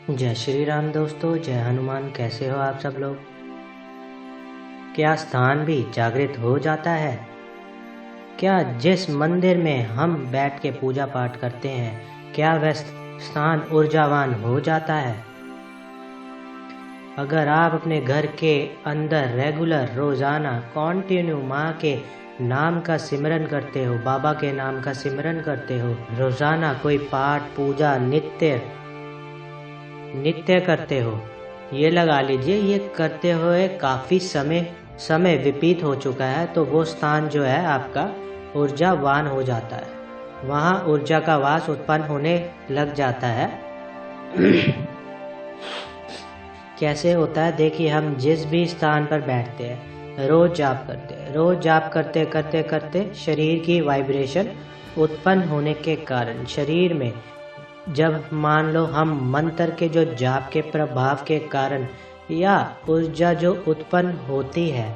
जय श्री राम दोस्तों, जय हनुमान। कैसे हो आप सब लोग? क्या स्थान भी जागृत हो जाता है? क्या जिस मंदिर में हम बैठ के पूजा पाठ करते हैं, क्या वह स्थान ऊर्जावान हो जाता है? अगर आप अपने घर के अंदर रेगुलर रोजाना कंटिन्यू माँ के नाम का सिमरन करते हो, बाबा के नाम का सिमरन करते हो, रोजाना कोई पाठ पूजा नित्य करते हो, ये लगा लीजिए ये करते हुए काफ़ी समय व्यतीत हो चुका है, तो वो स्थान जो है आपका ऊर्जावान हो जाता है। वहाँ ऊर्जा का वास उत्पन्न होने लग जाता है। कैसे होता है? देखिए, हम जिस भी स्थान पर बैठते हैं, रोज जाप करते हैं, रोज जाप करते करते करते शरीर की वाइब्रेशन उत्पन्न होने के कारण शरीर में, जब मान लो हम मंत्र के जो जाप के प्रभाव के कारण या ऊर्जा जो उत्पन्न होती है,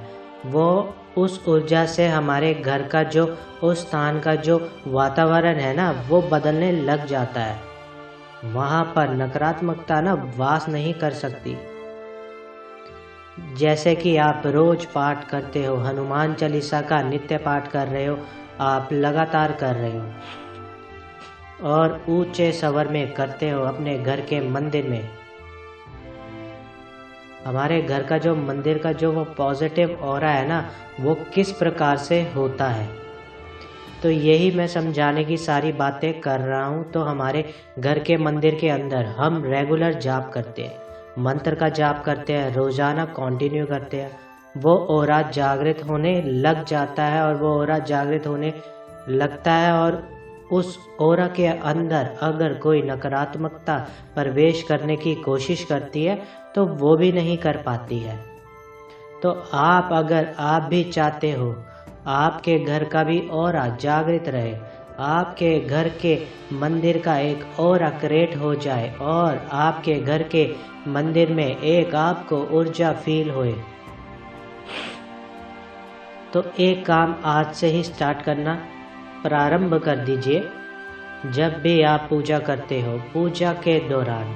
वो उस ऊर्जा से हमारे घर का जो उस स्थान का जो वातावरण है ना, वो बदलने लग जाता है। वहाँ पर नकारात्मकता ना वास नहीं कर सकती। जैसे कि आप रोज पाठ करते हो, हनुमान चालीसा का नित्य पाठ कर रहे हो, आप लगातार कर रहे हो और ऊंचे स्वर में करते हो अपने घर के मंदिर में। हमारे घर का जो मंदिर का जो वो पॉजिटिव ऑरा है ना, वो किस प्रकार से होता है, तो यही मैं समझाने की सारी बातें कर रहा हूँ। तो हमारे घर के मंदिर के अंदर हम रेगुलर जाप करते हैं, मंत्र का जाप करते हैं, रोजाना कंटिन्यू करते हैं, वो ऑरा जागृत होने लग जाता है। और वो ऑरा जागृत होने लगता है और उस ऑरा के अंदर अगर कोई नकारात्मकता प्रवेश करने की कोशिश करती है तो वो भी नहीं कर पाती है। तो अगर आप भी चाहते हो आपके घर का भी ऑरा जागृत रहे, आपके घर के मंदिर का एक ऑरा क्रिएट हो जाए और आपके घर के मंदिर में एक आपको ऊर्जा फील होए, तो एक काम आज से ही स्टार्ट करना प्रारंभ कर दीजिए। जब भी आप पूजा करते हो, पूजा के दौरान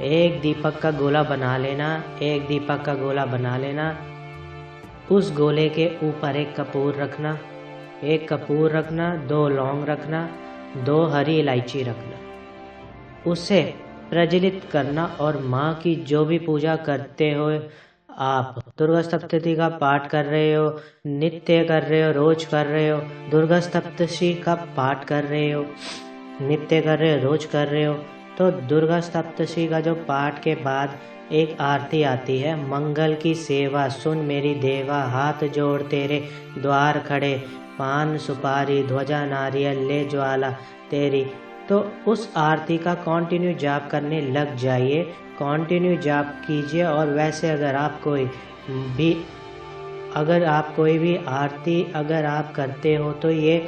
एक दीपक का गोला बना लेना, एक दीपक का गोला बना लेना। उस गोले के ऊपर एक कपूर रखना, एक कपूर रखना, 2 लौंग रखना, 2 हरी इलायची रखना। उसे प्रज्वलित करना और माँ की जो भी पूजा करते हो, आप दुर्गा सप्तशती का पाठ कर रहे हो, नित्य कर रहे हो, रोज कर रहे हो, दुर्गा सप्तशती का पाठ कर रहे हो, नित्य कर रहे हो, रोज कर रहे हो, तो दुर्गा सप्तशती का जो पाठ के बाद एक आरती आती है, मंगल की सेवा सुन मेरी देवा, हाथ जोड़ तेरे द्वार खड़े, पान सुपारी ध्वजा नारियल ले ज्वाला तेरी। तो उस आरती का कंटिन्यू जाप करने लग जाइए, कंटिन्यू जाप कीजिए। और वैसे अगर आप कोई भी आरती अगर आप करते हो, तो ये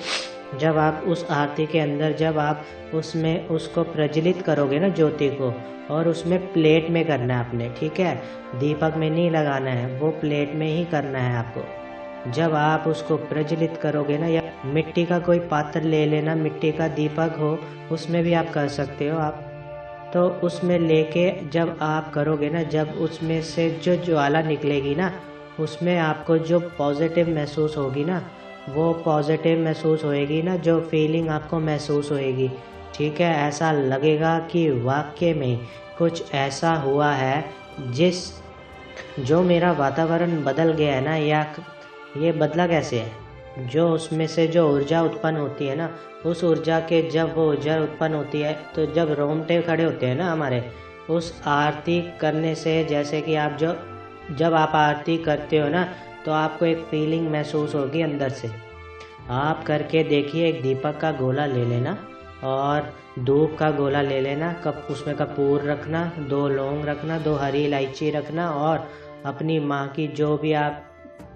जब आप उस आरती के अंदर जब आप उसमें उसको प्रज्वलित करोगे ना ज्योति को, और उसमें प्लेट में करना है आपने, ठीक है, दीपक में नहीं लगाना है, वो प्लेट में ही करना है आपको। जब आप उसको प्रज्वलित करोगे ना, या मिट्टी का कोई पात्र ले लेना, मिट्टी का दीपक हो उसमें भी आप कर सकते हो आप, तो उसमें लेके जब आप करोगे ना, जब उसमें से जो ज्वाला निकलेगी ना, उसमें आपको जो पॉजिटिव महसूस होगी ना, वो पॉजिटिव महसूस होएगी ना, जो फीलिंग आपको महसूस होएगी, ठीक है, ऐसा लगेगा कि वाकई में कुछ ऐसा हुआ है जो मेरा वातावरण बदल गया है ना। या ये बदला कैसे है? जो उसमें से जो ऊर्जा उत्पन्न होती है ना, उस ऊर्जा के जब वो ऊर्जा उत्पन्न होती है, तो जब रोंगटे खड़े होते हैं ना हमारे उस आरती करने से, जैसे कि आप जब आप आरती करते हो ना, तो आपको एक फीलिंग महसूस होगी अंदर से। आप करके देखिए, एक दीपक का गोला ले लेना और धूप का गोला ले लेना, उसमें कपूर रखना, 2 लौंग रखना, 2 हरी इलायची रखना, और अपनी माँ की जो भी आप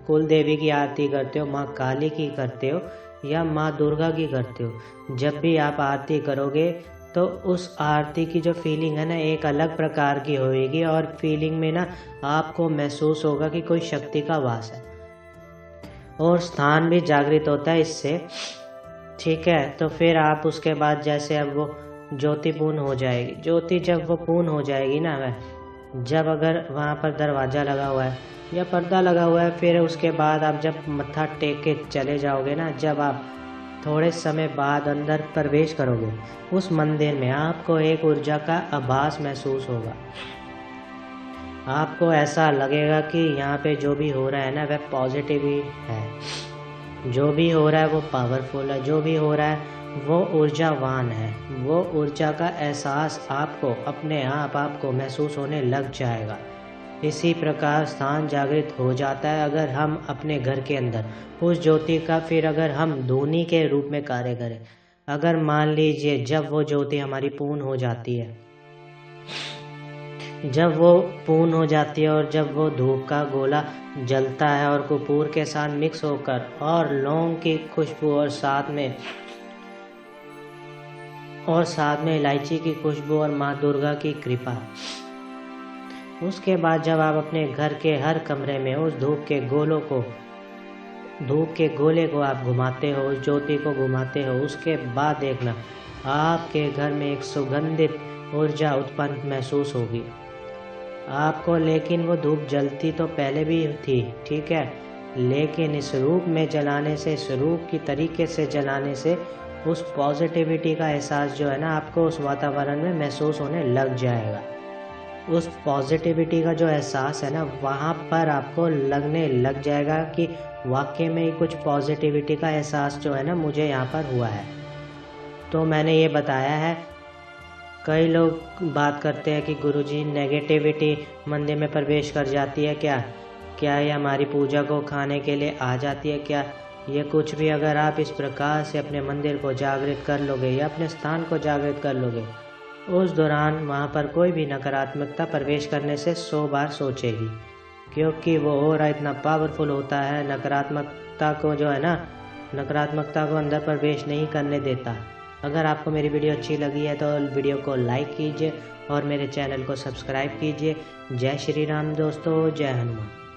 कुल देवी की आरती करते हो, माँ काली की करते हो या माँ दुर्गा की करते हो, जब भी आप आरती करोगे तो उस आरती की जो फीलिंग है ना, एक अलग प्रकार की होएगी। और फीलिंग में ना आपको महसूस होगा कि कोई शक्ति का वास है, और स्थान भी जागृत होता है इससे, ठीक है। तो फिर आप उसके बाद जैसे अब वो ज्योति पूर्ण हो जाएगी। ज्योति जब वो पूर्ण हो जाएगी ना, वह जब अगर वहाँ पर दरवाज़ा लगा हुआ है या पर्दा लगा हुआ है, फिर उसके बाद आप जब मत्था टेक के चले जाओगे ना, जब आप थोड़े समय बाद अंदर प्रवेश करोगे उस मंदिर में, आपको एक ऊर्जा का आभास महसूस होगा। आपको ऐसा लगेगा कि यहाँ पे जो भी हो रहा है ना, वह पॉजिटिव ही है। जो भी हो रहा है वो पावरफुल है, जो भी हो रहा है वो ऊर्जावान है। वो ऊर्जा का एहसास आपको अपने आप आपको महसूस होने लग जाएगा। इसी प्रकार स्थान जागृत हो जाता है अगर हम अपने घर के अंदर उस ज्योति का फिर अगर हम धूनी के रूप में कार्य करें। अगर मान लीजिए जब वो ज्योति हमारी पूर्ण हो जाती है, जब वो पूर्ण हो जाती है और जब वो धूप का गोला जलता है और कपूर के साथ मिक्स होकर और लौंग की खुशबू और साथ में इलायची की खुशबू और माँ दुर्गा की कृपा, उसके बाद जब आप अपने घर के हर कमरे में उस धूप के गोले को आप घुमाते हो, उस ज्योति को घुमाते हो, उसके बाद देखना आपके घर में एक सुगंधित ऊर्जा उत्पन्न महसूस होगी आपको। लेकिन वो धूप जलती तो पहले भी थी, ठीक है, लेकिन इस रूप में जलाने से, इस रूप की तरीके से जलाने से उस पॉजिटिविटी का एहसास जो है ना, आपको उस वातावरण में महसूस होने लग जाएगा। उस पॉजिटिविटी का जो एहसास है ना, वहाँ पर आपको लगने लग जाएगा कि वाकई में ही कुछ पॉजिटिविटी का एहसास जो है ना, मुझे यहाँ पर हुआ है। तो मैंने ये बताया है। कई लोग बात करते हैं कि गुरुजी नेगेटिविटी मंदिर में प्रवेश कर जाती है क्या ये हमारी पूजा को खाने के लिए आ जाती है क्या? ये कुछ भी अगर आप इस प्रकार से अपने मंदिर को जागृत कर लोगे या अपने स्थान को जागृत कर लोगे, उस दौरान वहाँ पर कोई भी नकारात्मकता प्रवेश करने से 100 बार सोचेगी, क्योंकि वो और इतना पावरफुल होता है। नकारात्मकता को जो है ना, नकारात्मकता को अंदर प्रवेश नहीं करने देता। अगर आपको मेरी वीडियो अच्छी लगी है तो वीडियो को लाइक कीजिए और मेरे चैनल को सब्सक्राइब कीजिए। जय श्री राम दोस्तों, जय हनुमान।